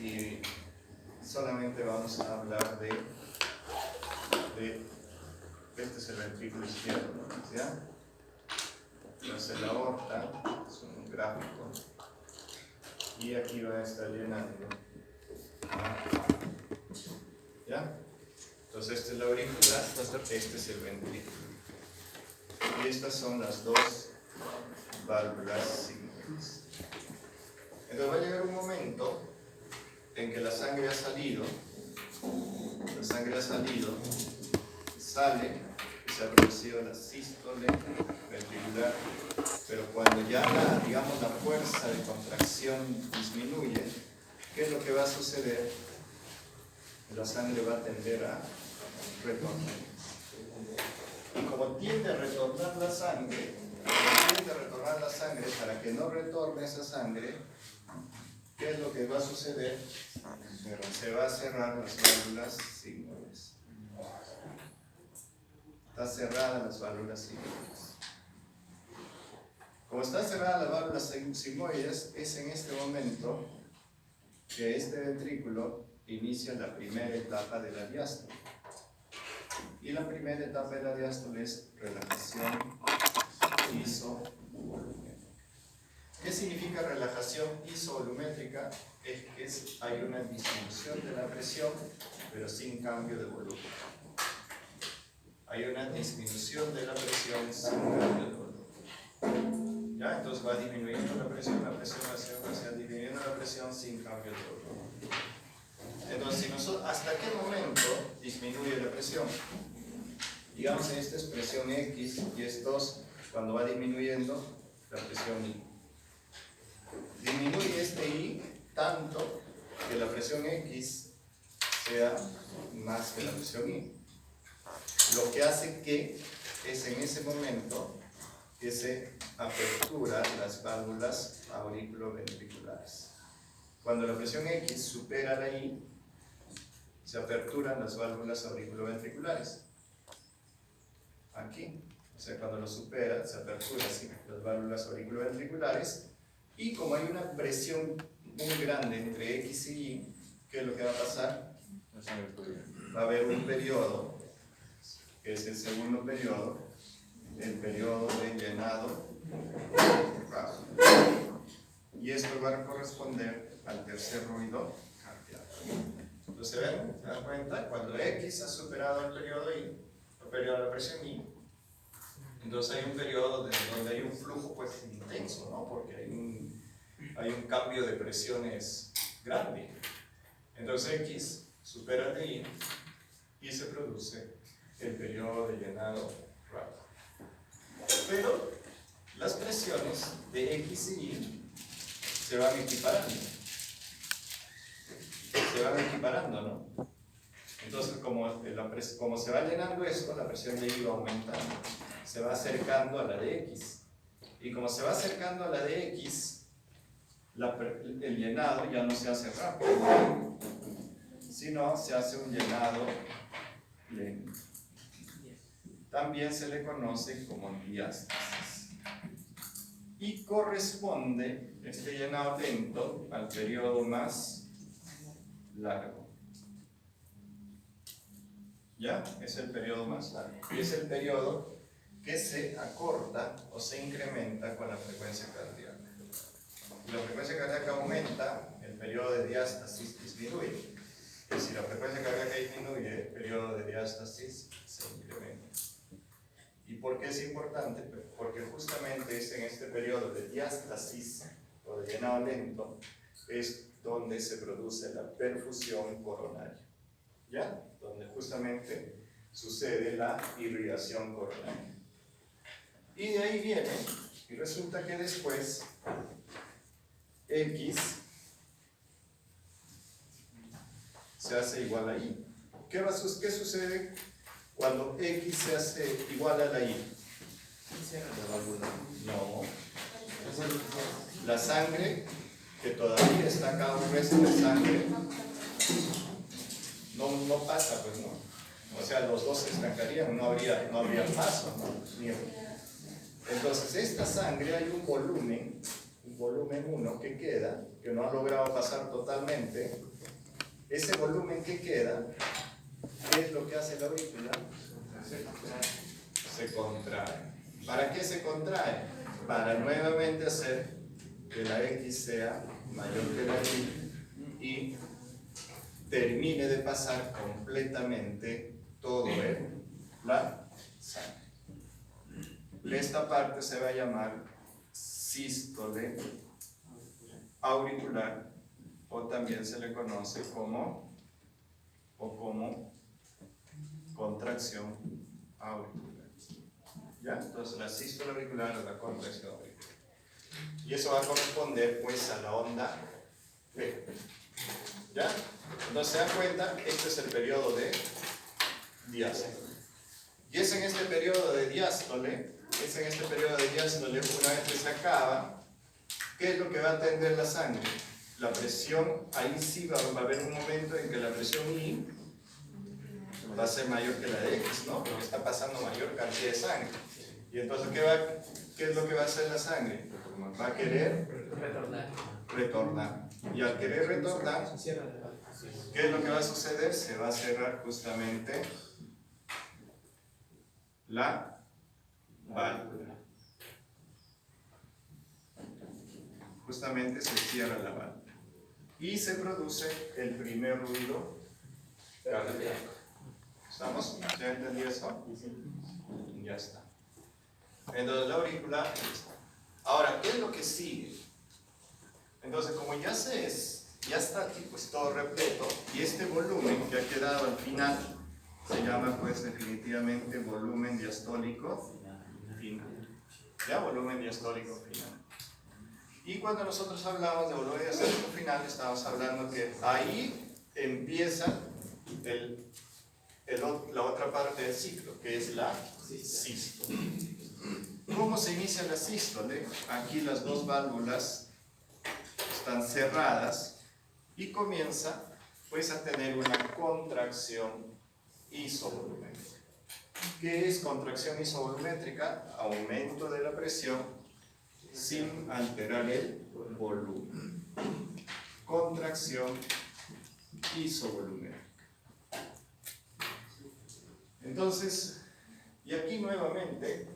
y solamente vamos a hablar de este es el ventrículo izquierdo, ¿no? ¿Ya? Entonces la aorta es un gráfico y aquí va a estar llenando. ¿Ya? Entonces esta es la aurícula, este es el ventrículo. Y estas son las dos válvulas sigmoides. Entonces va a llegar un momento en que la sangre ha salido, sale y se ha producido la sístole ventricular, pero cuando ya digamos, la fuerza de contracción disminuye, ¿qué es lo que va a suceder? La sangre va a tender a retornar. Y como tiende a retornar la sangre, para que no retorne esa sangre, ¿qué es lo que va a suceder? Se va a cerrar las válvulas sigmoides. Está cerrada las válvulas sigmoides. Como está cerrada las válvulas sigmoides, es en este momento que este ventrículo inicia la primera etapa de la diástole. Y la primera etapa de la diástole es relajación isovolumétrica. ¿Qué significa relajación isovolumétrica? Es que hay una disminución de la presión, pero sin cambio de volumen. Hay una disminución de la presión sin cambio de volumen. ¿Ya? Entonces va disminuyendo la presión disminuyendo la presión sin cambio de volumen. Entonces, ¿hasta qué momento disminuye la presión? Digamos, esta es presión X y estos, cuando va disminuyendo la presión Y. Disminuye este I tanto que la presión X sea más que la presión Y. Lo que hace que es en ese momento que se aperturan las válvulas auriculoventriculares. Cuando la presión X supera la I, se aperturan las válvulas auriculoventriculares. Aquí, o sea, cuando lo supera, se aperturan las válvulas auriculoventriculares, y como hay una presión muy grande entre X y Y, ¿qué es lo que va a pasar? Va a haber un periodo, que es el segundo periodo, el periodo de llenado rápido. Y esto va a corresponder al tercer ruido cardíaco. Entonces, ¿ven? ¿Se dan cuenta? Cuando X ha superado el periodo Y, el periodo de la presión Y, entonces hay un periodo donde hay un flujo pues intenso, ¿no? Porque hay un cambio de presiones grande. Entonces X supera el de Y y se produce el periodo de llenado rápido. Pero las presiones de X y Y se van equiparando, ¿no? Entonces, como se va llenando esto, la presión de Y va aumentando, se va acercando a la de X. Y como se va acercando a la de X, el llenado ya no se hace rápido, sino se hace un llenado lento. También se le conoce como diástasis. Y corresponde este llenado lento al periodo más largo. ¿Ya? Es el periodo más largo. Y es el periodo que se acorta o se incrementa con la frecuencia cardíaca. Si la frecuencia cardíaca aumenta, el periodo de diástasis disminuye. Y si la frecuencia cardíaca disminuye, el periodo de diástasis se incrementa. ¿Y por qué es importante? Porque justamente es en este periodo de diástasis o de llenado lento es donde se produce la perfusión coronaria. ¿Ya? Donde justamente sucede la irrigación coronaria. Y de ahí viene, y resulta que después X se hace igual a Y. ¿Qué sucede cuando X se hace igual a la Y? No. La sangre, que todavía está acá, un resto de sangre, no pasa, pues no. O sea, los dos se estancarían, no habría paso, ¿no? Entonces, esta sangre hay un volumen volumen 1 que queda, que no ha logrado pasar totalmente, ese volumen que queda, ¿qué es lo que hace la aurícula? Se contrae. ¿Para qué se contrae? Para nuevamente hacer que la X sea mayor que la Y termine de pasar completamente todo la sangre. Esta parte se va a llamar sístole auricular, o también se le conoce como contracción auricular. ¿Ya? Entonces la sístole auricular es la contracción auricular. Y eso va a corresponder pues a la onda P. ¿Ya? Entonces se dan cuenta, este es el periodo de diástole. Y es en este periodo de diástole, una vez que se acaba, ¿qué es lo que va a tender la sangre? La presión, ahí sí va a haber un momento en que la presión I va a ser mayor que la de X, ¿no? Porque está pasando mayor cantidad de sangre. Y entonces, ¿qué es lo que va a hacer la sangre? Va a querer retornar. Y al querer retornar, ¿qué es lo que va a suceder? Se va a cerrar justamente la válvula. Justamente se cierra la válvula. Y se produce el primer ruido cardíaco. ¿Estamos? ¿Ya entendí eso? Ya está. Entonces la aurícula. Ahora, ¿qué es lo que sigue? Entonces, como ya está aquí pues todo repleto, y este volumen que ha quedado al final se llama pues definitivamente volumen diastólico final. ¿Ya? Volumen diastólico final. Y cuando nosotros hablamos de volumen diastólico final, estamos hablando que ahí empieza la otra parte del ciclo, que es la sístole. ¿Cómo se inicia la sístole? Aquí las dos válvulas están cerradas y comienza pues a tener una contracción isovolumétrica. ¿Qué es contracción isovolumétrica? Aumento de la presión sin alterar el volumen. Contracción isovolumétrica. Entonces, y aquí nuevamente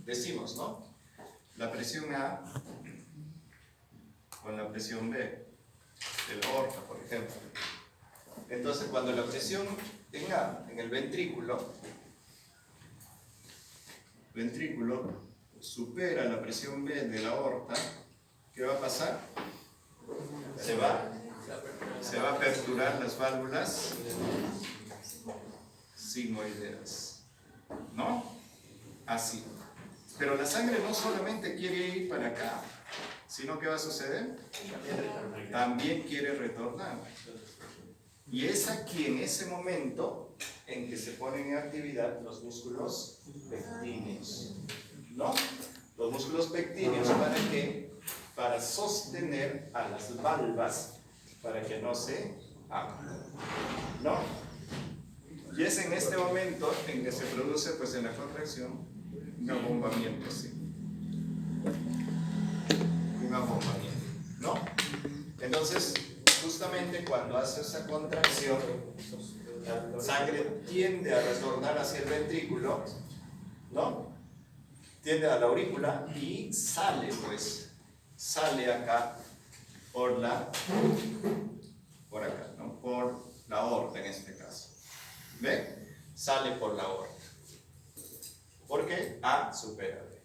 decimos, ¿no? La presión A con la presión B de la aorta, por ejemplo. Entonces, cuando la presión en A, en el ventrículo supera la presión B de la aorta, ¿qué va a pasar? Se va a aperturar las válvulas sigmoideas, ¿no? Así. Pero la sangre no solamente quiere ir para acá, sino que va a suceder, también quiere retornar. Y es aquí en ese momento en que se ponen en actividad los músculos pectíneos, ¿no? Los músculos pectíneos, ¿para qué? Para sostener a las valvas para que no se abran, ¿no? Y es en este momento en que se produce pues en la contracción un abombamiento así. Un abombamiento, ¿no? Entonces, justamente cuando hace esa contracción, la sangre tiende a retornar hacia el ventrículo, ¿no? Tiende a la aurícula y sale acá por acá, ¿no? Por la aorta en este caso. ¿Ve? Sale por la aorta. ¿Por qué? A supera B.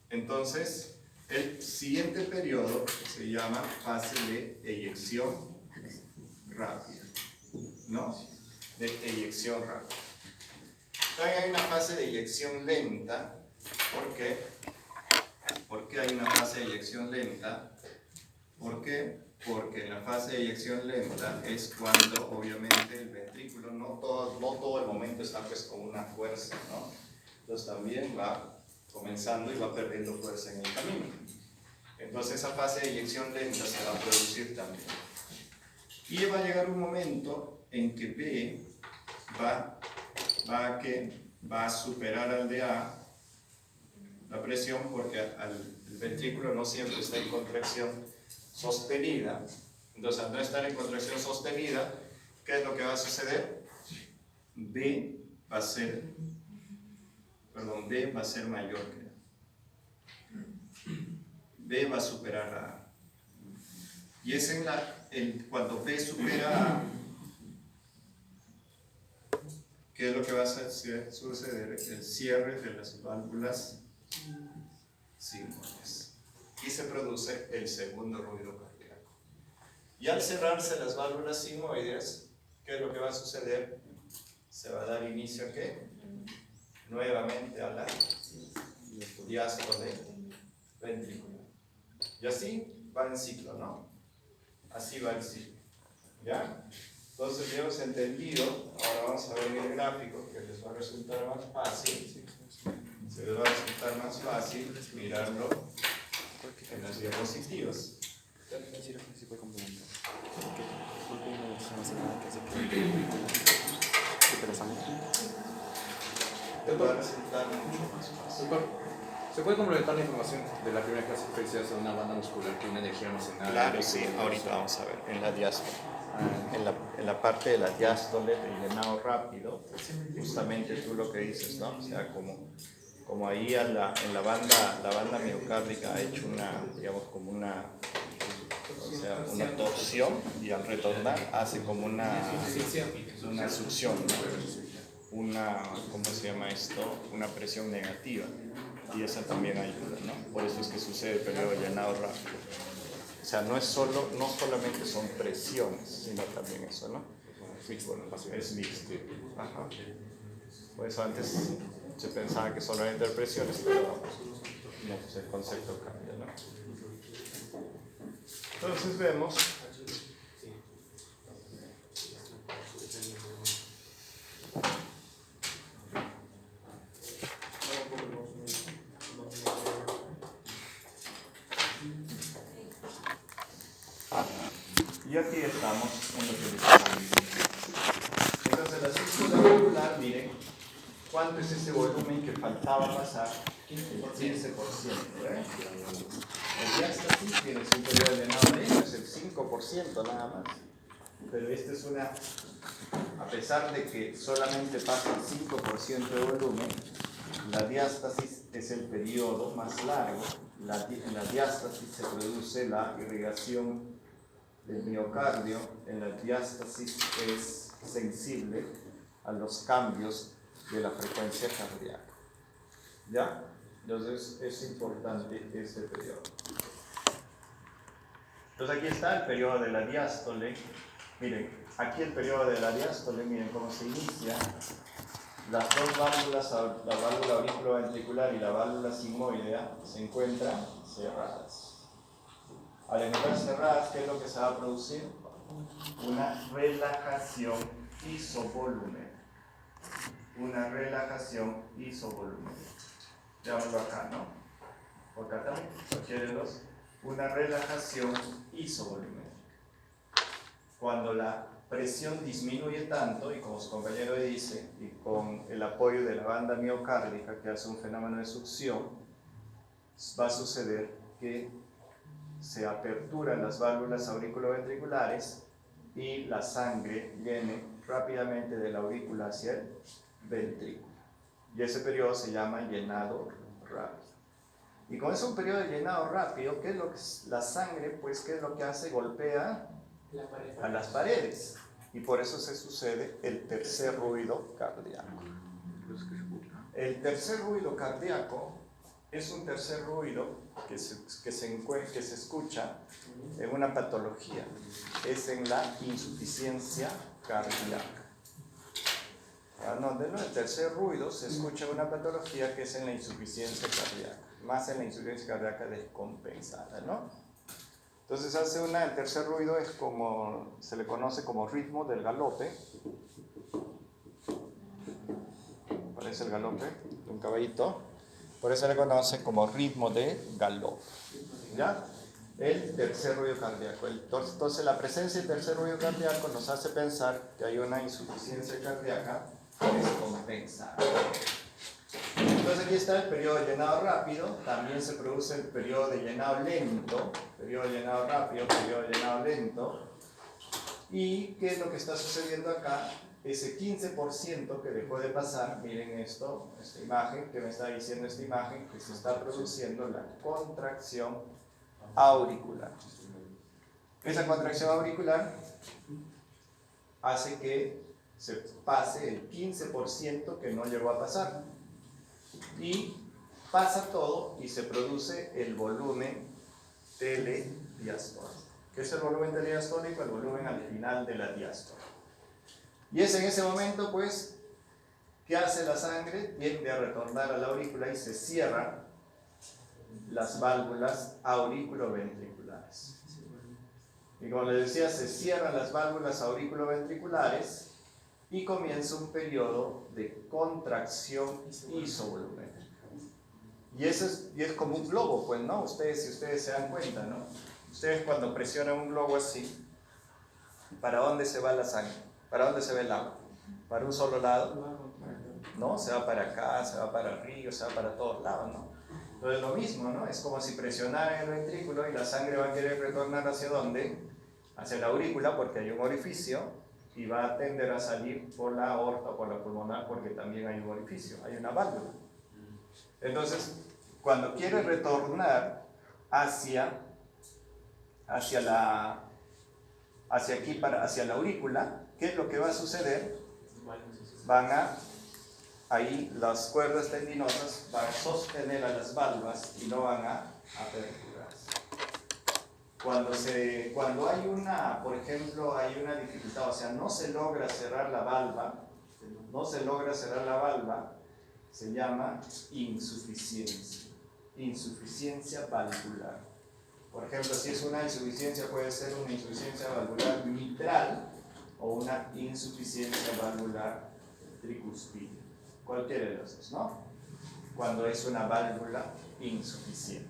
Entonces, el siguiente periodo se llama fase de eyección rápida, ¿no? De eyección rápida. También hay una fase de eyección lenta. ¿Por qué? ¿Por qué hay una fase de eyección lenta? ¿Por qué? Porque en la fase de eyección lenta es cuando obviamente el ventrículo no todo el momento está pues con una fuerza, ¿no? Entonces también va comenzando y va perdiendo fuerza en el camino. Entonces esa fase de eyección lenta se va a producir también. Y va a llegar un momento en que B va a superar al de A la presión porque el ventrículo no siempre está en contracción sostenida. Entonces, al no estar en contracción sostenida, ¿qué es lo que va a suceder? B va a ser mayor que A. B va a superar a A. Y es cuando B supera A, ¿qué es lo que va a suceder? El cierre de las válvulas sigmoides. Y se produce el segundo ruido cardíaco. Y al cerrarse las válvulas sigmoides, ¿qué es lo que va a suceder? Se va a dar inicio a ¿qué? Nuevamente a la diástole ventricular. Y así va en ciclo, ¿no? Así va el ciclo. ¿Ya? Entonces ya hemos entendido. Ahora vamos a ver el gráfico que les va a resultar más fácil. Se les va a resultar más fácil mirarlo en las diapositivas. Te va a resultar mucho más fácil. ¿Se puede complementar la información de la primera clase que decías de una banda muscular que una energía almacenada? Claro, sí, ahorita vamos a ver, en la diástole. En la parte de la diástole, del llenado rápido, justamente tú lo que dices, ¿no? O sea, como ahí en la banda miocárdica ha hecho una torsión, y al retornar hace como una succión, ¿no? ¿Cómo se llama esto? Una presión negativa, y esa también ayuda, ¿no? Por eso es que sucede el periodo de llenado rápido. O sea, no solamente son presiones, sino también eso, ¿no? Es mixto. Ajá. Por eso antes se pensaba que solo eran presiones, pero no, pues el concepto cambia, ¿no? Entonces vemos y aquí estamos en lo que les entonces la círcula valvular, miren, ¿cuánto es ese volumen que faltaba pasar? 15%. El diástasis tiene un periodo de llenado de ello, es el 5% nada más. Pero esta es a pesar de que solamente pasa el 5% de volumen, la diástasis es el periodo más largo. En la diástasis se produce la irrigación del miocardio. En la diástasis es sensible a los cambios de la frecuencia cardíaca. ¿Ya? Entonces es importante este periodo. Entonces aquí está el periodo de la diástole. Miren, aquí el periodo de la diástole, miren cómo se inicia. Las dos válvulas, la válvula auriculoventricular y la válvula sigmoidea, se encuentran cerradas. Al encontrar cerradas, ¿qué es lo que se va a producir? Una relajación isovolumen. Una relajación isovolumen. Veámoslo acá, ¿no? Por acá también, cualquiera una relajación isovolumen. Cuando la presión disminuye tanto, y como su compañero dice, y con el apoyo de la banda miocárdica que hace un fenómeno de succión, va a suceder que se aperturan las válvulas auriculoventriculares y la sangre viene rápidamente de la aurícula hacia el ventrículo. Y ese periodo se llama llenado rápido. Y como es un periodo de llenado rápido, ¿qué es lo que la sangre, pues, qué es lo que hace? Golpea a las paredes. Y por eso se sucede el tercer ruido cardíaco. El tercer ruido cardíaco es un tercer ruido que se escucha en una patología. Es en la insuficiencia cardíaca. El tercer ruido se escucha en una patología que es en la insuficiencia cardíaca, más en la insuficiencia cardíaca descompensada, ¿no? Entonces el tercer ruido es como, se le conoce como ritmo del galope. Parece el galope de un caballito. Por eso se le conoce como ritmo de galope. ¿Ya? El tercer ruido cardíaco. Entonces la presencia del tercer ruido cardíaco nos hace pensar que hay una insuficiencia cardíaca descompensada. Entonces aquí está el periodo de llenado rápido, también se produce el periodo de llenado lento, periodo de llenado rápido, periodo de llenado lento. ¿Y qué es lo que está sucediendo acá? Ese 15% que dejó de pasar, miren esto, esta imagen, que me está diciendo esta imagen, que se está produciendo la contracción auricular. Esa contracción auricular hace que se pase el 15% que no llegó a pasar. Y pasa todo y se produce el volumen telediastólico. ¿Qué es el volumen telediastólico? El volumen al final de la diástole. Y es en ese momento, pues, ¿qué hace la sangre? Tiende a retornar a la aurícula y se cierran las válvulas auriculoventriculares. Y como les decía, se cierran las válvulas auriculoventriculares y comienza un periodo de contracción isovolumétrica. Y es como un globo, pues, ¿no? Si ustedes se dan cuenta, ¿no? Ustedes cuando presionan un globo así, ¿para dónde se va la sangre? ¿Para dónde se va el agua? ¿Para un solo lado? ¿No? Se va para acá, se va para arriba, se va para todos lados, ¿no? Entonces lo mismo, ¿no? Es como si presionaran el ventrículo y la sangre va a querer retornar ¿hacia dónde? Hacia la aurícula, porque hay un orificio, y va a tender a salir por la aorta o por la pulmonar, porque también hay un orificio, hay una válvula. Entonces, cuando quiere retornar hacia la aurícula, ¿qué es lo que va a suceder? Ahí las cuerdas tendinosas van a sostener a las válvulas y no van a aperturarse. Cuando hay por ejemplo, hay una dificultad, o sea, no se logra cerrar la valva, se llama insuficiencia valvular. Por ejemplo, si es una insuficiencia, puede ser una insuficiencia valvular mitral o una insuficiencia valvular tricuspide. Cualquiera de los dos, ¿no? Cuando es una válvula insuficiente.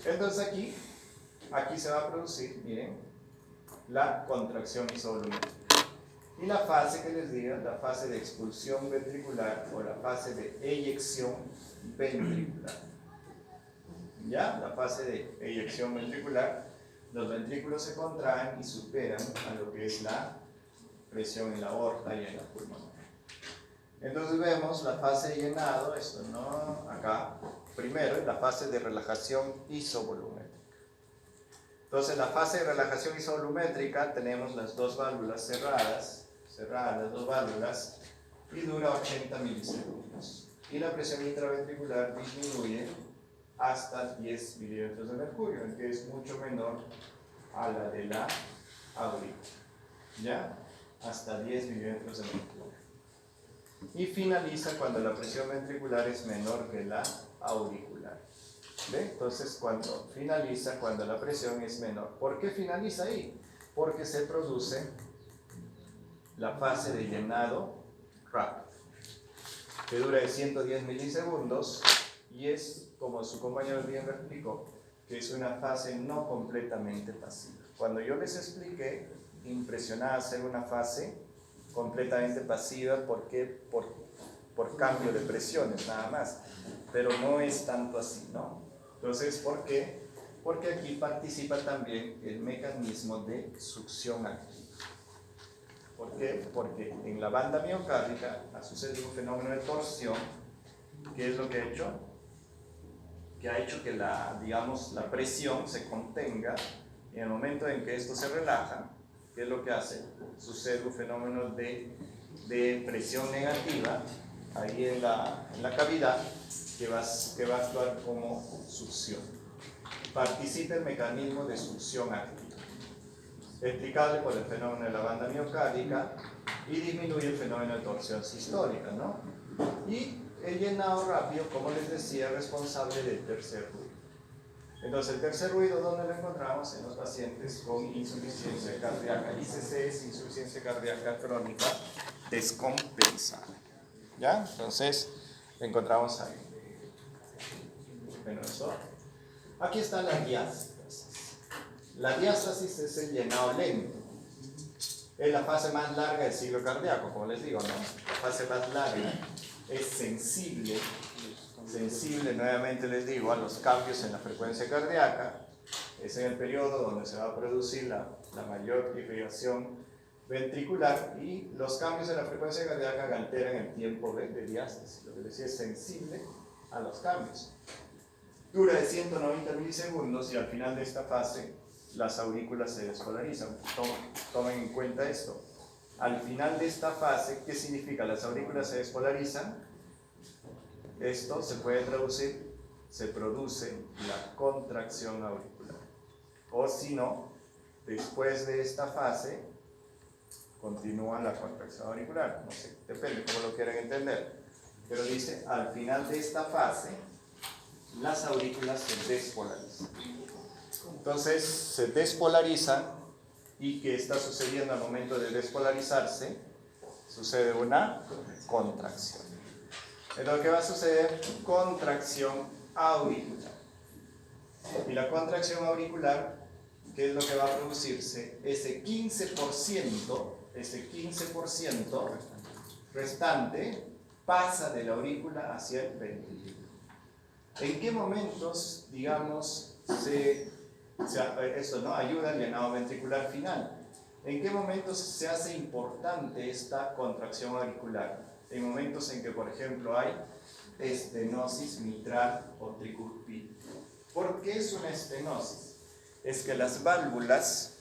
Entonces aquí se va a producir, miren, la contracción isovolumétrica. Y la fase que les diga, la fase de expulsión ventricular o la fase de eyección ventricular. ¿Ya? La fase de eyección ventricular, los ventrículos se contraen y superan a lo que es la presión en la aorta y en la pulmonar. Entonces vemos la fase de llenado, esto no, acá, primero la fase de relajación isovolumétrica. Entonces la fase de relajación isovolumétrica tenemos las dos válvulas cerradas las dos válvulas, y dura 80 milisegundos. Y la presión intraventricular disminuye hasta 10 milímetros de mercurio, que es mucho menor a la de la aurícula. ¿Ya? Hasta 10 milímetros de mercurio. Y finaliza cuando la presión ventricular es menor que la auricular. ¿Ve? Entonces, cuando la presión es menor. ¿Por qué finaliza ahí? Porque se produce la fase de llenado rápido, que dura de 110 milisegundos y es, como su compañero bien lo explicó, que es una fase no completamente pasiva. Cuando yo les expliqué, impresionaba hacer una fase completamente pasiva, ¿por qué? Por cambio de presiones nada más, pero no es tanto así, ¿no? Entonces, ¿por qué? Porque aquí participa también el mecanismo de succión activa. ¿Por qué? Porque en la banda miocárdica ha sucedido un fenómeno de torsión. ¿Qué es lo que ha hecho? Que ha hecho que la presión se contenga, y en el momento en que esto se relaja, ¿qué es lo que hace? Sucede un fenómeno de presión negativa ahí en la cavidad que va a actuar como succión. Participa el mecanismo de succión activa, explicable por el fenómeno de la banda miocárdica, y disminuye el fenómeno de torsión sistólica, ¿no? Y el llenado rápido, como les decía, es responsable del tercer ruido. Entonces, el tercer ruido, ¿dónde lo encontramos? En los pacientes con insuficiencia cardíaca. ICC es insuficiencia cardíaca crónica descompensada. ¿Ya? Entonces, lo encontramos ahí. Bueno, eso. Aquí está la diástasis. La diástasis es el llenado lento. Es la fase más larga del ciclo cardíaco, como les digo, ¿no? La fase más larga es sensible, nuevamente les digo, a los cambios en la frecuencia cardíaca. Es en el periodo donde se va a producir la mayor irrigación ventricular, y los cambios en la frecuencia cardíaca alteran el tiempo de diástasis. Lo que les decía, es sensible a los cambios. Dura de 190 milisegundos y al final de esta fase las aurículas se despolarizan. Tomen en cuenta esto. Al final de esta fase, ¿qué significa? Las aurículas se despolarizan. Esto se puede traducir, se produce la contracción auricular. O si no, después de esta fase, continúa la contracción auricular. No sé, depende cómo lo quieran entender. Pero dice, al final de esta fase, las aurículas se despolarizan. Entonces, se despolarizan, y ¿qué está sucediendo al momento de despolarizarse? Sucede una contracción. Entonces, ¿qué va a suceder? Contracción auricular. Y la contracción auricular, ¿qué es lo que va a producirse? Ese 15% restante pasa de la aurícula hacia el ventrículo. ¿En qué momentos, digamos, esto, ¿no?, ayuda al llenado ventricular final? ¿En qué momentos se hace importante esta contracción auricular? En momentos en que, por ejemplo, hay estenosis mitral o tricúspide. ¿Por qué es una estenosis? Es que las válvulas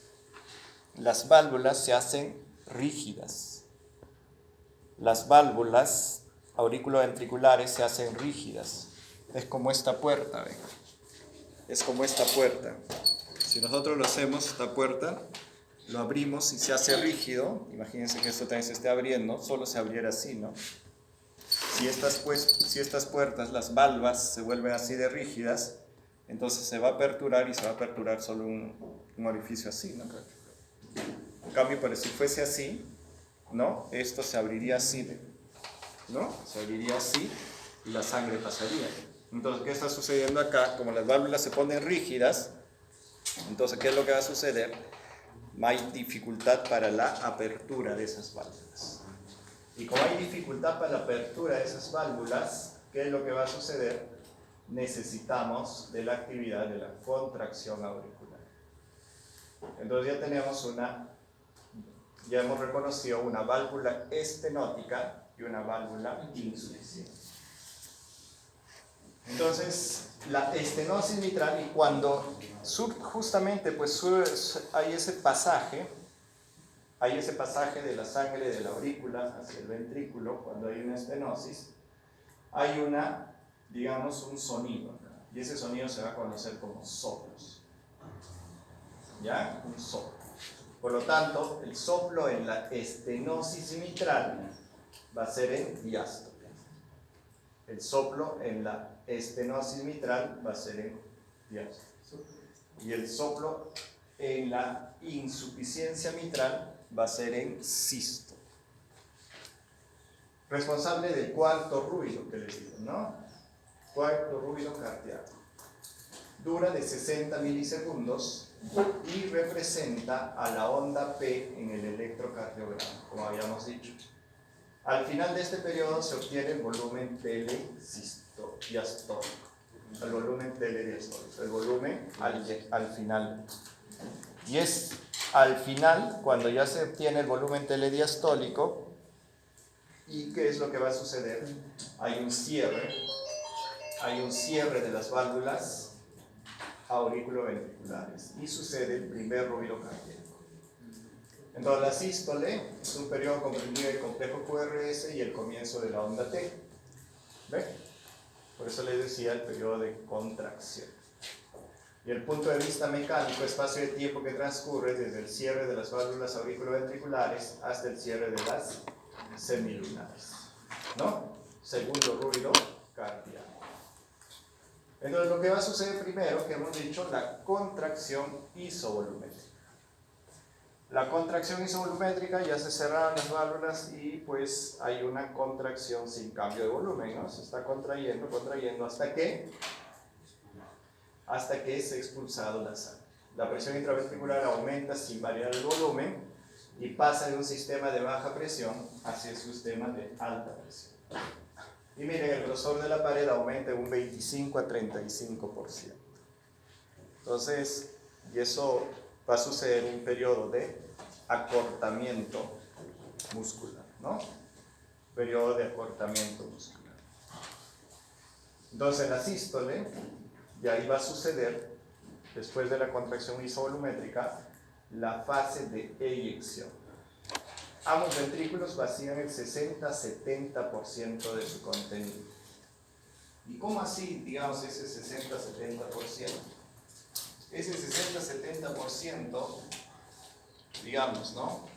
se hacen rígidas. Las válvulas auriculoventriculares se hacen rígidas. Es como esta puerta, ¿ven? Es como esta puerta. Si nosotros lo hacemos, esta puerta, lo abrimos y se hace rígido. Imagínense que esto también se esté abriendo, solo se abriera así, ¿no? Si estas puertas, las valvas, se vuelven así de rígidas, entonces se va a aperturar, y se va a aperturar solo un orificio así, ¿no? En cambio, pero si fuese así, ¿no? Esto se abriría así, ¿no? Se abriría así y la sangre pasaría. Entonces, ¿qué está sucediendo acá? Como las válvulas se ponen rígidas, entonces, ¿qué es lo que va a suceder? Hay dificultad para la apertura de esas válvulas. Y como hay dificultad para la apertura de esas válvulas, ¿qué es lo que va a suceder? Necesitamos de la actividad de la contracción auricular. Entonces ya hemos reconocido una válvula estenótica y una válvula insuficiente. Entonces, la estenosis mitral, y cuando justamente pues hay ese pasaje de la sangre de la aurícula hacia el ventrículo, cuando hay una estenosis, hay digamos, un sonido, ¿no? Y ese sonido se va a conocer como soplos. ¿Ya? Un soplo. Por lo tanto, el soplo en la estenosis mitral va a ser en diástole. El soplo en la estenosis mitral va a ser en diástole. Y el soplo en la insuficiencia mitral va a ser en sístole. Responsable del cuarto ruido que les digo, ¿no? Cuarto ruido cardíaco. Dura de 60 milisegundos y representa a la onda P en el electrocardiograma, como habíamos dicho. Al final de este periodo se obtiene el volumen telediastólico. El volumen telediastólico, el volumen al final. Y es al final cuando ya se obtiene el volumen telediastólico. ¿Y qué es lo que va a suceder? Hay un cierre de las válvulas auriculoventriculares y sucede el primer ruido cardíaco. Entonces, la sístole es un periodo comprendido del complejo QRS y el comienzo de la onda T. ¿Ve? Por eso les decía el periodo de contracción. Y el punto de vista mecánico, espacio de tiempo que transcurre desde el cierre de las válvulas auriculoventriculares hasta el cierre de las semilunares, ¿no? Segundo ruido cardíaco. Entonces, lo que va a suceder primero, que hemos dicho, la contracción isovolumétrica. La contracción isovolumétrica, ya se cerraron las válvulas y pues hay una contracción sin cambio de volumen, ¿no? Se está contrayendo hasta que es expulsado la sangre. La presión intraventricular aumenta sin variar el volumen y pasa de un sistema de baja presión hacia un sistema de alta presión. Y miren, el grosor de la pared aumenta de un 25 a 35%. Entonces, y eso va a suceder en un periodo de acortamiento muscular, ¿no? Periodo de acortamiento muscular. Entonces, la sístole, y ahí va a suceder, después de la contracción isovolumétrica, la fase de eyección. Ambos ventrículos vacían el 60-70% de su contenido. ¿Y cómo así, digamos, ese 60-70%? Ese 60-70%, digamos, ¿no?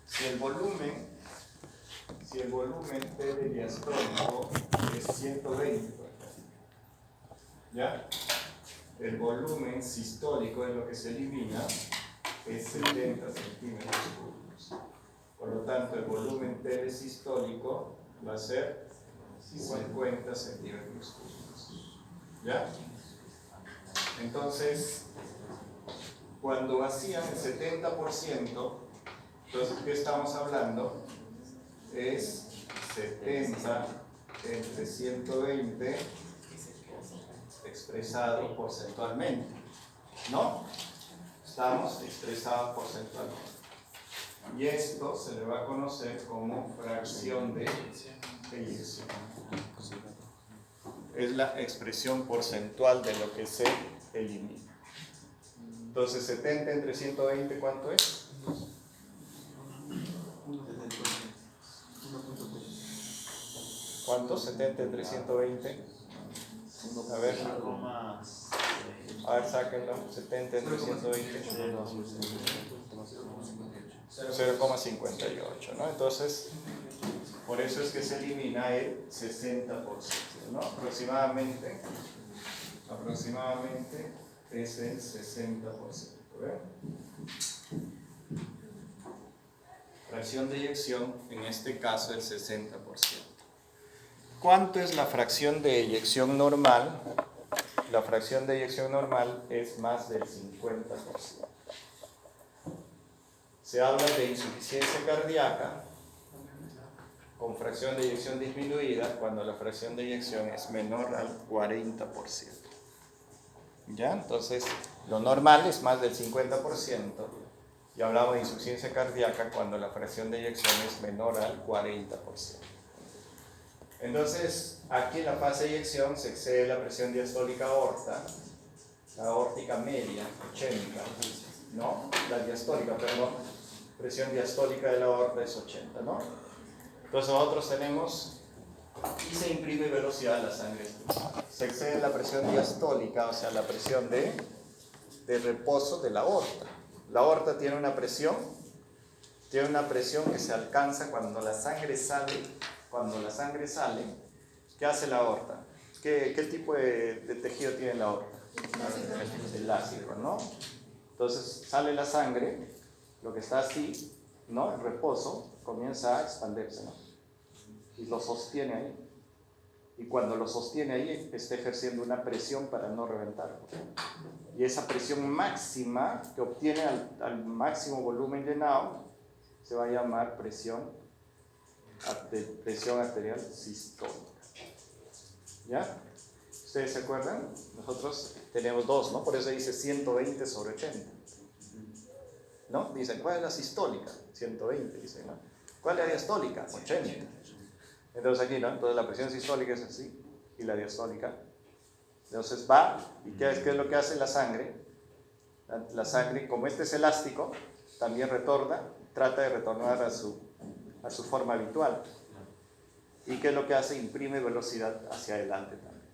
Si el volumen T diastólico es 120, por ejemplo, ¿ya? El volumen sistólico es lo que se elimina, es 70 centímetros cúbicos. Por lo tanto, el volumen T sistólico va a ser 50 centímetros cúbicos. ¿Ya? Entonces, cuando vacían el 70%, entonces, ¿qué estamos hablando? Es 70 entre 120 expresado porcentualmente, ¿no? Estamos expresados porcentualmente. Y esto se le va a conocer como fracción de eyección. Es la expresión porcentual de lo que se elimina. Entonces, 70 entre 120, ¿cuánto es? ¿Cuánto? 70 entre 120. A ver, sáquenlo. 70 entre 120. 0,58, ¿no? Entonces, por eso es que se elimina el 60%, ¿no? Aproximadamente es el 60%, ¿ven? Fracción de eyección, en este caso el 60%. ¿Cuánto es la fracción de eyección normal? La fracción de eyección normal es más del 50%. Se habla de insuficiencia cardíaca con fracción de eyección disminuida cuando la fracción de eyección es menor al 40%. ¿Ya? Entonces, lo normal es más del 50%. Y hablamos de insuficiencia cardíaca cuando la fracción de eyección es menor al 40%. Entonces, aquí en la fase de eyección se excede la presión diastólica aorta, la aórtica media, 80, ¿no? La diastólica, perdón, presión diastólica de la aorta es 80, ¿no? Entonces nosotros tenemos, y se imprime velocidad a la sangre. Se excede la presión diastólica, o sea, la presión de reposo de la aorta. La aorta tiene una presión que se alcanza cuando la sangre sale. Cuando la sangre sale, ¿qué hace la aorta? ¿Qué tipo de tejido tiene la aorta? Elástico, ¿no? Entonces sale la sangre, lo que está así, ¿no? En reposo, comienza a expandirse, ¿no? Y lo sostiene ahí. Y cuando lo sostiene ahí, está ejerciendo una presión para no reventar. Y esa presión máxima que obtiene al máximo volumen llenado se va a llamar presión arterial sistólica. ¿Ya? ¿Ustedes se acuerdan? Nosotros tenemos dos, ¿no? Por eso dice 120 sobre 80. ¿No? Dicen, ¿cuál es la sistólica? 120, dicen, ¿no? ¿Cuál es la diastólica? 80. Entonces aquí, ¿no? Entonces la presión sistólica es así, y la diastólica. Entonces va, ¿y qué es lo que hace la sangre? La sangre, como este es elástico, también trata de retornar a su forma habitual. ¿Y qué es lo que hace? Imprime velocidad hacia adelante también.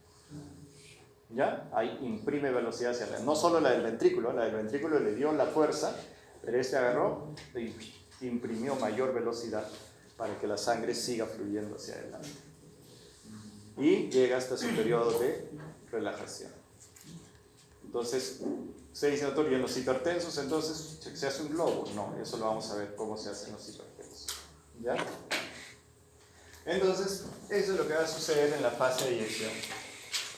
¿Ya? Ahí imprime velocidad hacia adelante. No solo la del ventrículo le dio la fuerza, pero este agarró y imprimió mayor velocidad para que la sangre siga fluyendo hacia adelante. Y llega hasta su periodo de relajación. Entonces, se dice, doctor, ¿y en los hipertensos entonces se hace un globo? No, eso lo vamos a ver cómo se hace en los hipertensos. ¿Ya? Entonces, eso es lo que va a suceder en la fase de eyección.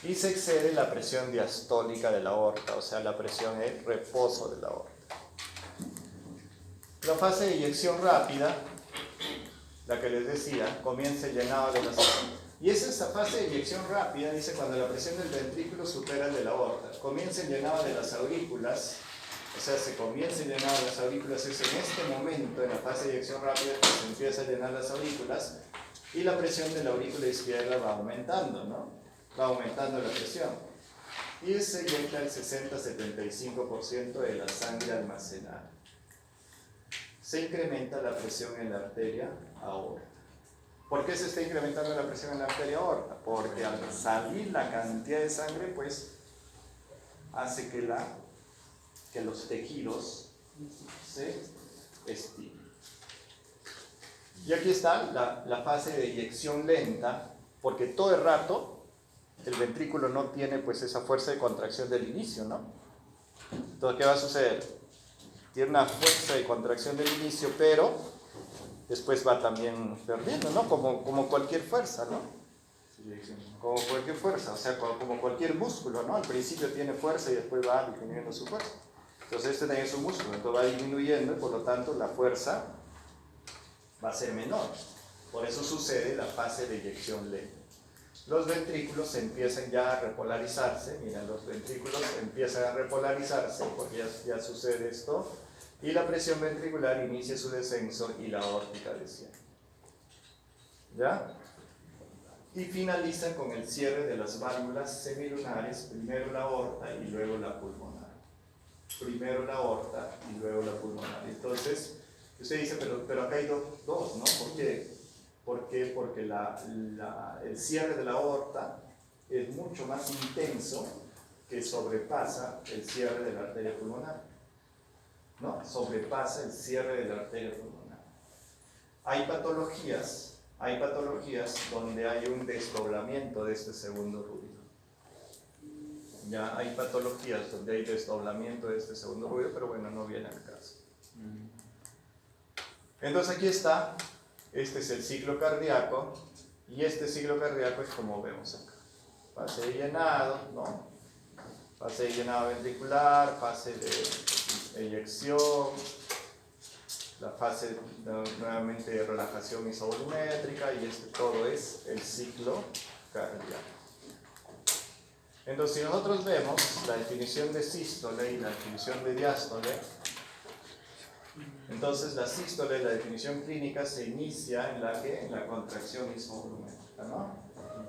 Y se excede la presión diastólica de la aorta, o sea, la presión de reposo de la aorta. La fase de eyección rápida, la que les decía, comienza el llenado Y es esa fase de eyección rápida, dice, cuando la presión del ventrículo supera el de la aorta. Comienza el llenado de las aurículas, o sea, se comienza el llenado de las aurículas, es en este momento, en la fase de eyección rápida, que se empieza a llenar las aurículas, y la presión de la aurícula izquierda va aumentando, ¿no? Va aumentando la presión. Y se eyecta el 60-75% de la sangre almacenada. Se incrementa la presión en la arteria aorta. ¿Por qué se está incrementando la presión en la arteria aorta? Porque al salir la cantidad de sangre, pues, hace que los tejidos se estiren. Y aquí está la fase de eyección lenta, porque todo el rato el ventrículo no tiene pues esa fuerza de contracción del inicio, ¿no? Entonces, ¿qué va a suceder? Tiene una fuerza de contracción del inicio, pero después va también perdiendo, ¿no? Como cualquier fuerza, ¿no? Como cualquier fuerza, o sea, como cualquier músculo, ¿no? Al principio tiene fuerza y después va disminuyendo su fuerza. Entonces este también es un músculo, entonces va disminuyendo y por lo tanto la fuerza va a ser menor. Por eso sucede la fase de eyección lenta. Los ventrículos empiezan ya a repolarizarse, miren, los ventrículos empiezan a repolarizarse porque ya sucede esto, y la presión ventricular inicia su descenso y la aórtica desciende. ¿Ya? Y finalizan con el cierre de las válvulas semilunares, primero la aorta y luego la pulmonar. Primero la aorta y luego la pulmonar. Entonces, usted dice, pero acá hay dos, ¿no? ¿Por qué? ¿Por qué? Porque el cierre de la aorta es mucho más intenso que sobrepasa el cierre de la arteria pulmonar. ¿No? Sobrepasa el cierre de la arteria pulmonar. Hay patologías donde hay un desdoblamiento de este segundo ruido. Ya hay patologías donde hay desdoblamiento de este segundo ruido, pero bueno, no viene al caso. Entonces aquí está, este es el ciclo cardíaco, y este ciclo cardíaco es como vemos acá. Fase de llenado, ¿no? Fase de llenado ventricular, fase de eyección, la fase nuevamente de relajación isovolumétrica, y todo es el ciclo cardíaco. Entonces, si nosotros vemos la definición de sístole y la definición de diástole, entonces la sístole, la definición clínica, se inicia en la contracción isovolumétrica, ¿no?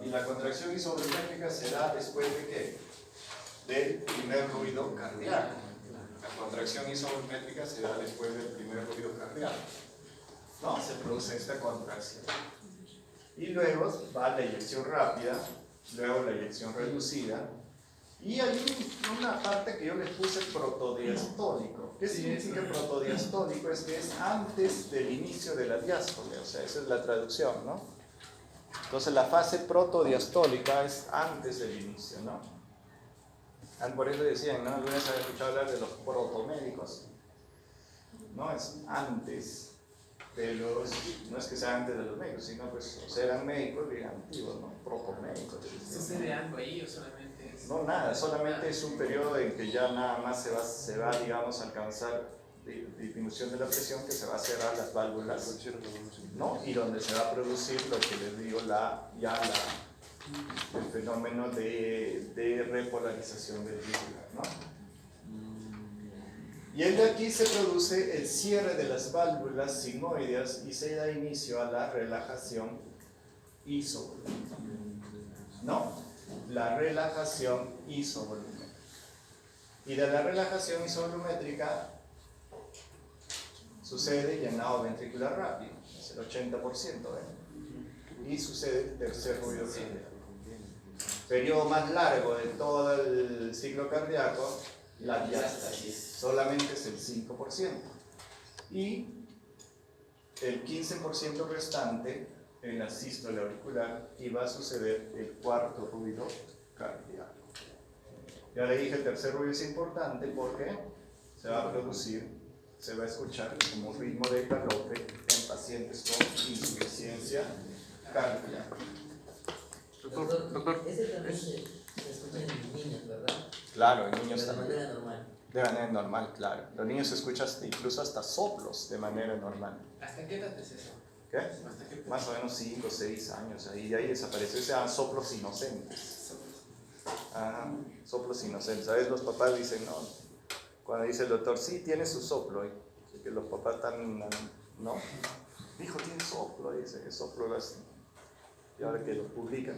Y la contracción isovolumétrica se da después de ¿qué? Del primer ruido cardíaco. La contracción isovolumétrica se da después del primer ruido cardíaco, ¿no? Se produce esta contracción. Y luego va la eyección rápida, luego la eyección reducida, y hay una parte que yo les puse protodiastólico. ¿Qué significa protodiastólico? Es que es antes del inicio de la diástole, o sea, esa es la traducción, ¿no? Entonces la fase protodiastólica es antes del inicio, ¿no? Por eso decían, ¿no? ¿Alguna vez habían escuchado hablar de los protomédicos? No, es antes de los, no es que sea antes de los médicos, sino pues, o sea, eran médicos bien antiguos, ¿no? Protomédicos. ¿Sucede algo ahí o solamente es...? No, nada, solamente es un periodo en que ya nada más se va digamos, a alcanzar disminución de la presión, que se va a cerrar las válvulas, ¿no? Y donde se va a producir lo que les digo, el fenómeno de repolarización del líquido, ¿no? Y de aquí se produce el cierre de las válvulas sigmoideas y se da inicio a la relajación isovolumétrica, ¿no? La relajación isovolumétrica. Y de la relajación isovolumétrica sucede llenado ventricular rápido, es el 80%, ¿eh? Y sucede el tercer ruido cardíaco. Periodo más largo de todo el ciclo cardíaco, la diástasis, solamente es el 5%. Y el 15% restante en la sístole auricular, y va a suceder el cuarto ruido cardíaco. Ya le dije, el tercer ruido es importante porque se va a producir, se va a escuchar como ritmo de galope en pacientes con insuficiencia cardíaca. Doctor, ese también se escucha en niños, ¿verdad? Claro, en niños Pero también. de manera normal. De manera normal, claro. Los niños escuchan incluso hasta soplos de manera normal. ¿Hasta qué edad es eso? ¿Qué? Más o menos 5 o 6 años ahí, y ahí desapareció, se llaman soplos inocentes. Ajá, soplos inocentes. A veces los papás dicen, no, cuando dice el doctor, sí, tiene su soplo, y que los papás están, no, hijo, tiene soplo, dice, ¿qué soplo lo hace? Y ahora que lo publican,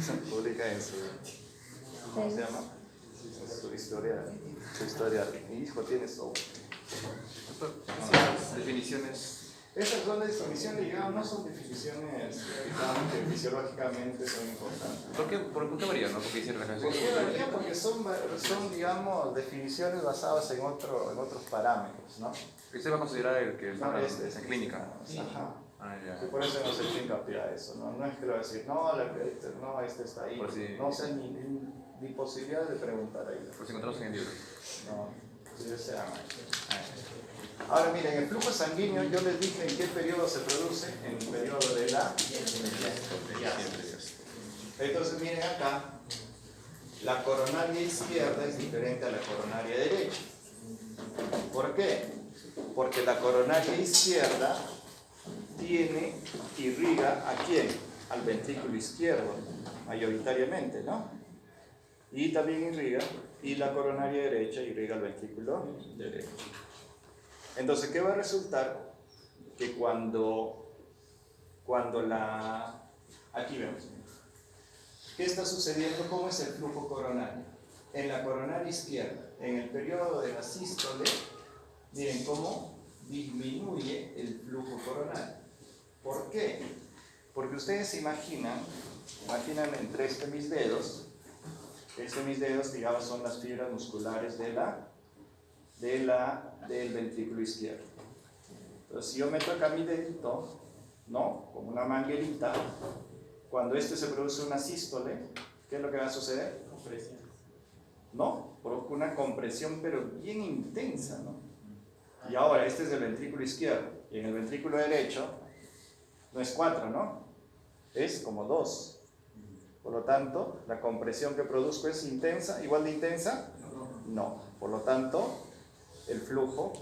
se publica en su, ¿cómo se llama? En su historia, mi hijo tiene soplo. Definiciones. Esas son las definiciones, digamos, no son definiciones, digamos, que fisiológicamente son importantes. ¿Por qué varía, no? Porque hicieron la ¿Por canción. qué varía? Porque son, digamos, definiciones basadas en otros parámetros, ¿no? Usted va a considerar el que No, es en clínica. Ajá. Ah, ya. Sí, por eso no se echa hincapié a eso, ¿no? No es que lo va a decir, no, este está ahí. Por si- No, o sea, ni posibilidad de preguntar ahí. Pues encontramos en el libro. No, sí, se llama. Ahora miren, el flujo sanguíneo, yo les dije en qué periodo se produce, en el periodo de la Entonces miren acá, la coronaria izquierda es diferente a la coronaria derecha. ¿Por qué? Porque la coronaria izquierda irriga ¿a quién? Al ventrículo izquierdo, mayoritariamente, ¿no? Y también y la coronaria derecha irriga al ventrículo derecho. Entonces, ¿qué va a resultar? Que cuando aquí vemos, ¿qué está sucediendo? ¿Cómo es el flujo coronario? En la coronaria izquierda, en el periodo de la sístole, miren cómo disminuye el flujo coronario. ¿Por qué? Porque ustedes imaginan entre mis dedos, digamos, son las fibras musculares del ventrículo izquierdo. Entonces, si yo meto acá mi dedito, ¿no? Como una manguerita, cuando se produce una sístole, ¿qué es lo que va a suceder? Compresión. No, provoca una compresión, pero bien intensa, ¿no? Y ahora, este es el ventrículo izquierdo, y en el ventrículo derecho, no es 4, ¿no? Es como 2. Por lo tanto, la compresión que produzco es intensa, igual de intensa, no. Por lo tanto, el flujo,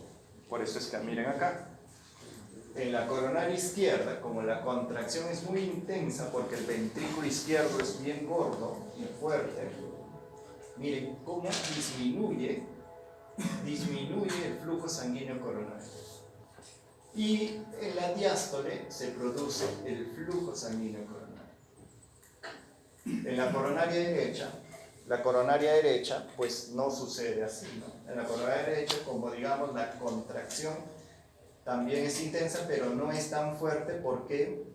por eso es que miren acá, en la coronaria izquierda, como la contracción es muy intensa porque el ventrículo izquierdo es bien gordo y fuerte, miren cómo disminuye el flujo sanguíneo coronario. Y en la diástole se produce el flujo sanguíneo coronario. En la coronaria derecha, pues no sucede así, ¿no? En la coronaria derecha, como digamos, la contracción también es intensa, pero no es tan fuerte. ¿Por qué?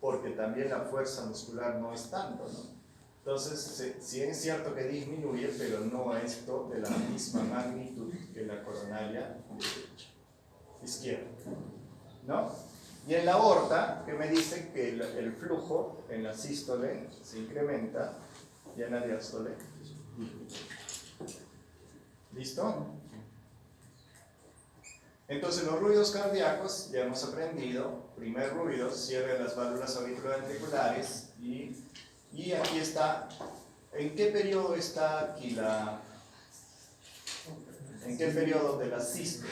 Porque también la fuerza muscular no es tanto, ¿no? Entonces, sí es cierto que disminuye, pero no esto de la misma magnitud que la coronaria derecha, izquierda, ¿no? Y en la aorta, que me dice que el flujo en la sístole se incrementa y en la diástole disminuye. ¿Listo? Entonces los ruidos cardíacos, ya hemos aprendido, primer ruido, cierre de las válvulas auriculoventriculares y aquí está, ¿en qué periodo está aquí en qué periodo de la sístole?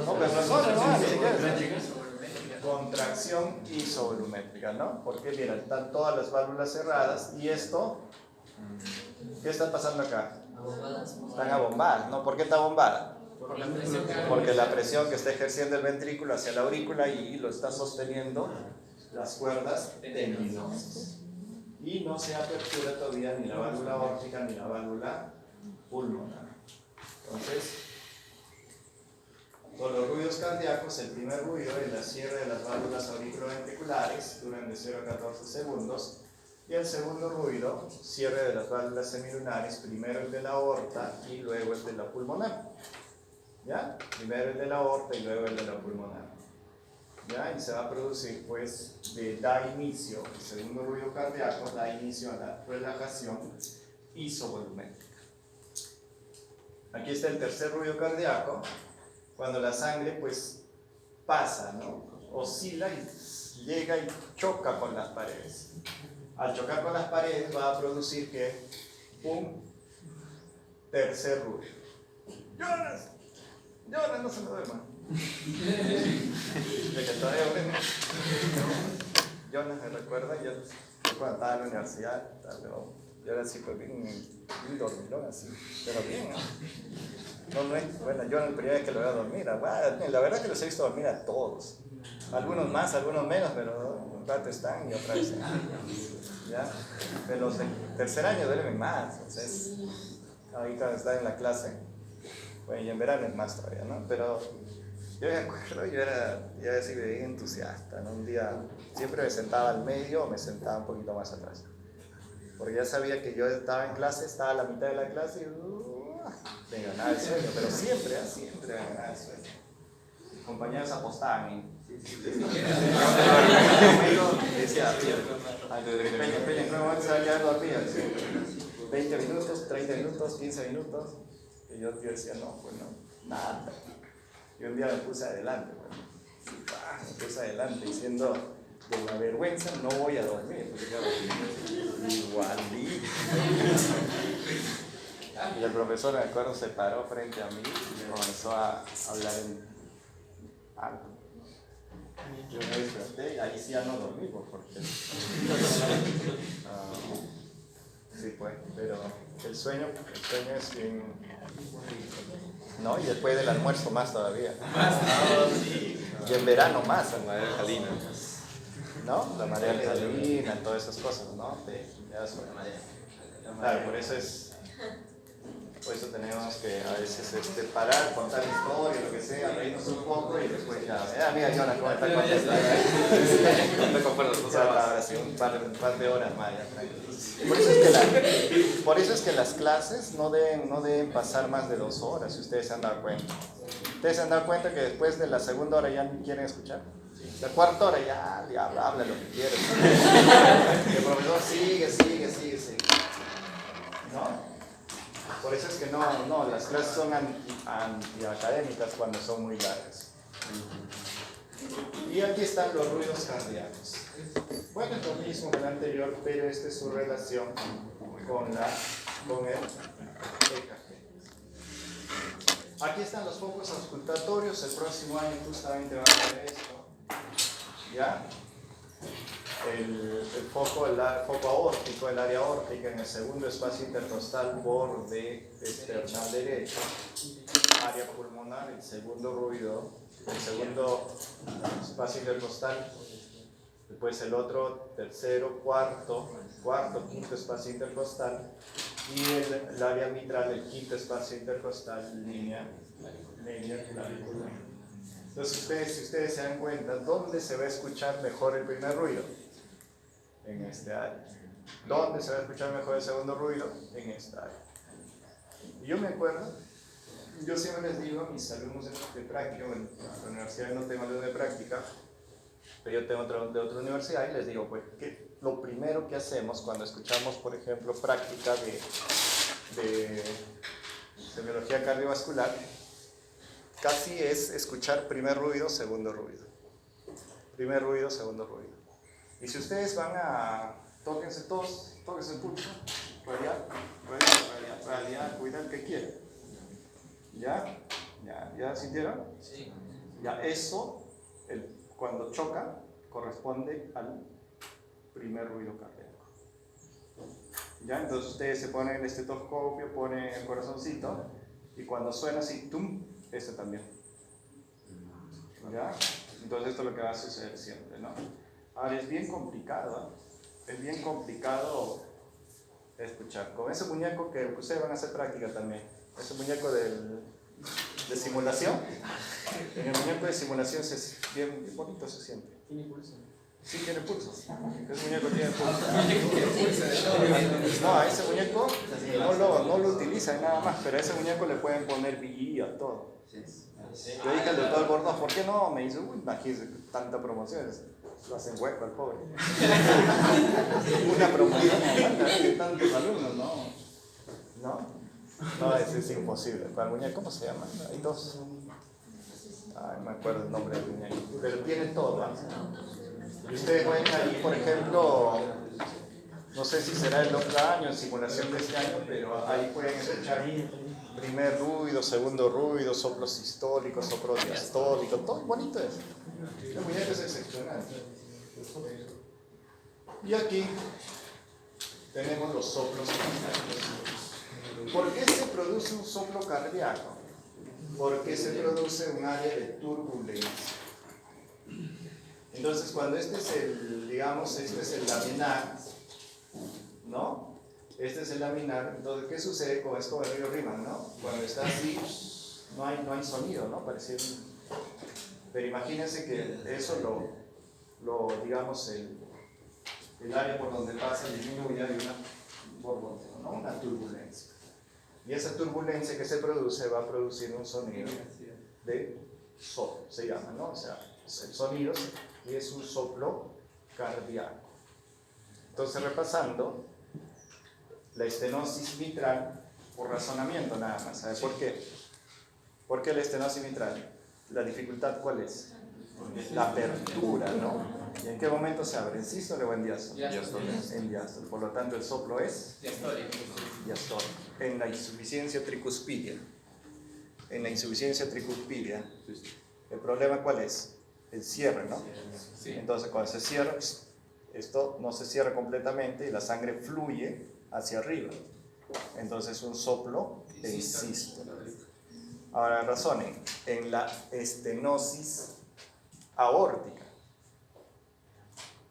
No, pero razón, no, ni siquiera. Contracción isovolumétrica, ¿no? Porque mira, están todas las válvulas cerradas y esto, ¿qué está pasando acá? Están abombadas, ¿no? ¿Por qué está bombada? Porque la presión que está ejerciendo el ventrículo hacia la aurícula y lo está sosteniendo las cuerdas tendinosas. Y no se apertura todavía ni la válvula aórtica ni la válvula pulmonar. Entonces, con los ruidos cardíacos, el primer ruido es la cierre de las válvulas auriculoventriculares, duran de 0 a 14 segundos, y el segundo ruido, cierre de las válvulas semilunares, primero el de la aorta y luego el de la pulmonar. ¿Ya? Primero el de la aorta y luego el de la pulmonar. ¿Ya? Y se va a producir, pues, da inicio, el segundo ruido cardíaco da inicio a la relajación isovolumétrica. Aquí está el tercer ruido cardíaco, cuando la sangre pues pasa, ¿no? Oscila y llega y choca con las paredes. Al chocar con las paredes va a producir que un tercer ruido. Jonas, Jonas, no se me duerma. De que todavía duerme. Jonas me recuerda, yo cuando estaba en la universidad, yo era así, pues bien dormilón así, pero bien, ¿no? No es, bueno, yo en la primera vez que lo veo dormir, la verdad que los he visto dormir a todos. Algunos más, algunos menos, pero un rato están y otra vez ¿ya? De los de tercer año duermen más, entonces ahorita están en la clase, bueno, y en verano es más todavía, ¿no? Pero yo me acuerdo, yo era así bien entusiasta, ¿no? Un día siempre me sentaba al medio o me sentaba un poquito más atrás, porque ya sabía que yo estaba en clase, estaba a la mitad de la clase y me ganaba el sueño, pero siempre me ganaba el sueño. Mis compañeros apostaban y decía, Peña, ¿cómo vas a quedar dormido? 20 minutos, 30 minutos, 15 minutos. Y yo decía, no, pues no, nada. Y un día me puse adelante, diciendo, de la vergüenza no voy a dormir. Igualito. Y el profesor, me acuerdo, se paró frente a mí y me comenzó a hablar en alto. Yo me desperté y ahí sí ya no dormí, porque sí pues, pero el sueño es bien, ¿no? Y después del almuerzo más todavía. Y en verano más. La marea alcalina. ¿No? La marea alcalina, todas esas cosas, ¿no? Claro, por eso tenemos que a veces parar, contar historias, lo que sea, reírnos un poco y después ya. Mira, Jonah, ¿cómo está contento? Ahora sí, un par de horas más ya, tranquilos. Por eso es que las clases no deben pasar más de 2 horas, si ustedes se han dado cuenta. ¿Ustedes se han dado cuenta que después de la segunda hora ya ni quieren escuchar? La cuarta hora ya habla lo que quieres. El profesor sigue. ¿No? Por eso es que no, las clases son antiacadémicas cuando son muy largas. Y aquí están los ruidos cardíacos. Bueno, es lo mismo que el anterior, pero esta es su relación con el EKG. Aquí están los focos auscultatorios. El próximo año justamente van a ver esto. ¿Ya? El foco aórtico, el área aórtica en el segundo espacio intercostal, borde esternal derecho, área pulmonar, el segundo espacio intercostal, después el otro, tercero, cuarto, quinto espacio intercostal, y el área mitral, el quinto espacio intercostal, línea clavicular. Entonces, si ustedes se dan cuenta, ¿dónde se va a escuchar mejor el primer ruido? En este área. ¿Dónde se va a escuchar mejor el segundo ruido? En esta área. Y yo me acuerdo, yo siempre les digo a mis alumnos de práctica, bueno, en la universidad no tengo alumnos de práctica, pero yo tengo de otra universidad y les digo, pues, que lo primero que hacemos cuando escuchamos, por ejemplo, práctica de semiología cardiovascular, casi es escuchar primer ruido, segundo ruido. Primer ruido, segundo ruido. Y si ustedes van tóquense el pulso, radial, cuidado el que quieren. ¿Ya sintieron? Sí. Ya eso, cuando choca, corresponde al primer ruido cardíaco. ¿Ya? Entonces ustedes se ponen el estetoscopio, ponen el corazoncito, y cuando suena así, ¡tum!, este también. ¿Ya? Entonces esto es lo que va a suceder siempre, ¿no? Ahora es bien complicado, es bien complicado escuchar. Con ese muñeco que ustedes van a hacer práctica también, ese muñeco de simulación, en el muñeco de simulación bien bonito se siente. ¿Tiene pulso? Sí, tiene pulso. Ese muñeco tiene pulso. No, a ese muñeco no lo utilizan nada más, pero a ese muñeco le pueden poner BI a todo. Yo dije al doctor Gordón, ¿por qué no? Me dice, imagínese tanta promoción. Lo hacen hueco al pobre. Una promoción de tantos alumnos, no, es imposible. ¿Cuál muñeco? ¿Cómo se llama? Hay dos. Ay, me acuerdo el nombre del muñeco. Pero tiene todo. Y ustedes ven ahí, por ejemplo, No sé si será el otro año, en simulación de este año, pero ahí pueden escuchar primer ruido, segundo ruido, soplo sistólico, soplo diastólico, todo bonito es. El muñeco es excepcional. Y aquí tenemos los soplos cardíacos. ¿Por qué se produce un soplo cardíaco? Porque se produce un área de turbulencia. Entonces, cuando este es el, digamos, este es el laminar, ¿no? Este es el laminar, entonces, ¿qué sucede? Como es como el río Rímac, ¿no? Cuando está así, no hay sonido, ¿no? Parece. Pero imagínense que eso digamos, el área por donde pasa disminuye de una borboteo, ¿no? Una turbulencia. Y esa turbulencia que se produce va a producir un sonido de soplo, se llama, ¿no? O sea, el sonido es un soplo cardíaco. Entonces, repasando, la estenosis mitral, por razonamiento nada más, ¿sabe por qué? ¿Por qué la estenosis mitral? ¿La dificultad cuál es? La apertura, ¿no? ¿Y en qué momento se abre? ¿En sístole o en diástole? En diástole. Por lo tanto, el soplo es diastólico. En la insuficiencia tricuspidia. En la insuficiencia tricuspidia, ¿el problema cuál es? El cierre, ¿no? Entonces, cuando se cierra, esto no se cierra completamente y la sangre fluye hacia arriba. Entonces, un soplo en sístole. Ahora razonen, en la estenosis aórtica,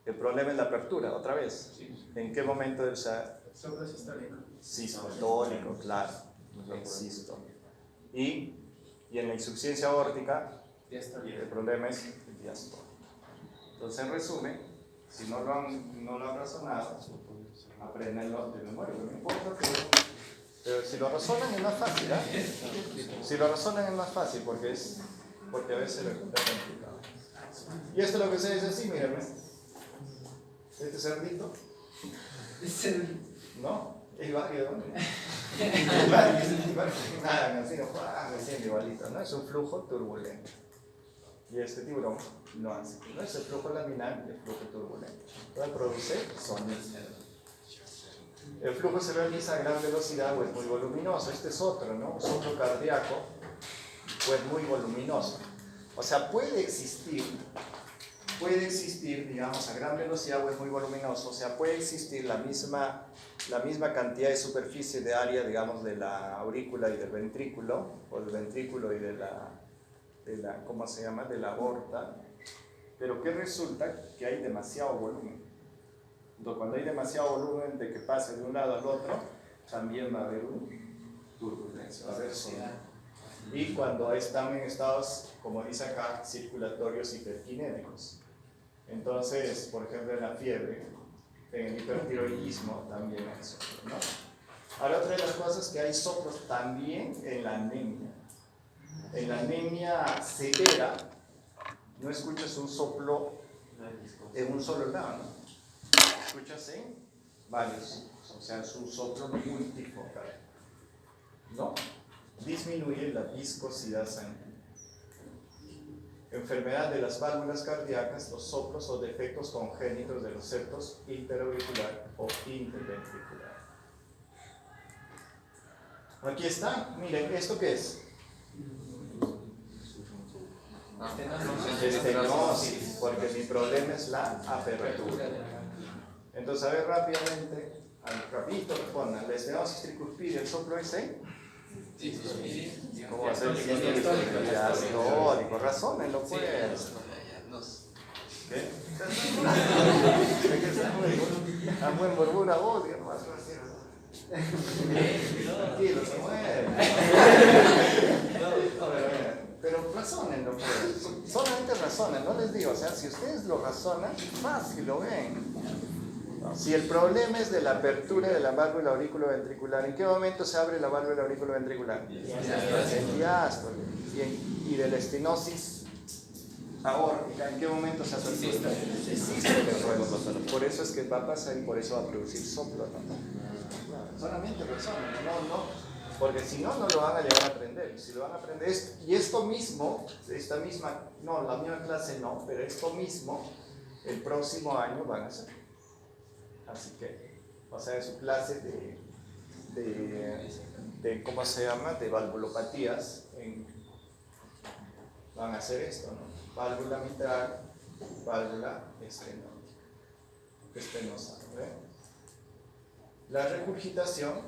el problema es la apertura, otra vez. ¿En qué momento? O sea, Soplo sistólico. sistólico, claro, en sístole. Y en la insuficiencia aórtica, el problema es el diastólico. Entonces, en resumen, si no lo han razonado, apréndanlo de memoria, no importa, pero si lo razonan es más fácil, ¿eh? Si lo razonan es más fácil porque a veces resulta complicado. Y esto es lo que se dice así, mírenme. Este cerdito, ¿no? Es igual que dónde. Nada, así no, me siento igualito, ¿no? Es un flujo turbulento. Y este tiburón no hace. No es el flujo laminar, el flujo turbulento. Entonces produce sonido. El flujo se realiza a gran velocidad o es muy voluminoso. Este es otro, ¿no? Un soplo cardíaco o es muy voluminoso. O sea, puede existir, digamos, a gran velocidad o es muy voluminoso. O sea, puede existir la misma cantidad de superficie de área, digamos, de la aurícula y del ventrículo, o del ventrículo y de la ¿cómo se llama?, de la aorta, pero que resulta que hay demasiado volumen. Entonces, cuando hay demasiado volumen de que pase de un lado al otro, también va a haber una turbulencia, va a haber sonido. Y cuando están en estados, como dice acá, circulatorios hiperkinéticos. Entonces, por ejemplo, en la fiebre, en el hipertiroidismo también hay soplo, ¿no? Ahora, otra de las cosas que hay soplos también en la anemia. En la anemia severa, no escuchas un soplo en un solo lado, ¿no? Escuchas en varios, o sea, es un soplo multifocal, ¿no? Disminuye la viscosidad sanguínea. Enfermedad de las válvulas cardíacas, los soplos o defectos congénitos de los septos interauricular o interventricular. Aquí está, miren, ¿esto qué es? Estenosis, porque mi problema es la apertura. Entonces, a ver rápidamente, rapidito respondan, la estenosis tricuspidia, el soplo es en ¿cómo va a ser? Diastólico, razónenlo pues. ¿Qué? A buen burbura vos, no vas a decir. Tranquilo, se mueve. Pero razónenlo pues. Solamente razonen, no les digo, o sea, si ustedes lo razonan, fácil lo ven. Si el problema es de la apertura de la válvula auriculoventricular, ¿en qué momento se abre la válvula auriculoventricular? En diástole. Y de la estenosis aórtica, ¿en qué momento se apertura? Por eso es que va a pasar y por eso va a producir soplo, ¿no? Solamente personas, no. Porque si no, no lo van a llegar a aprender. Si lo van a aprender, y esto mismo, la misma clase no, pero esto mismo, el próximo año van a hacer. Así que o sea, en su clase de ¿cómo se llama? De valvulopatías, van a hacer esto, ¿no? Válvula mitral, válvula estenosa. ¿Ve? La regurgitación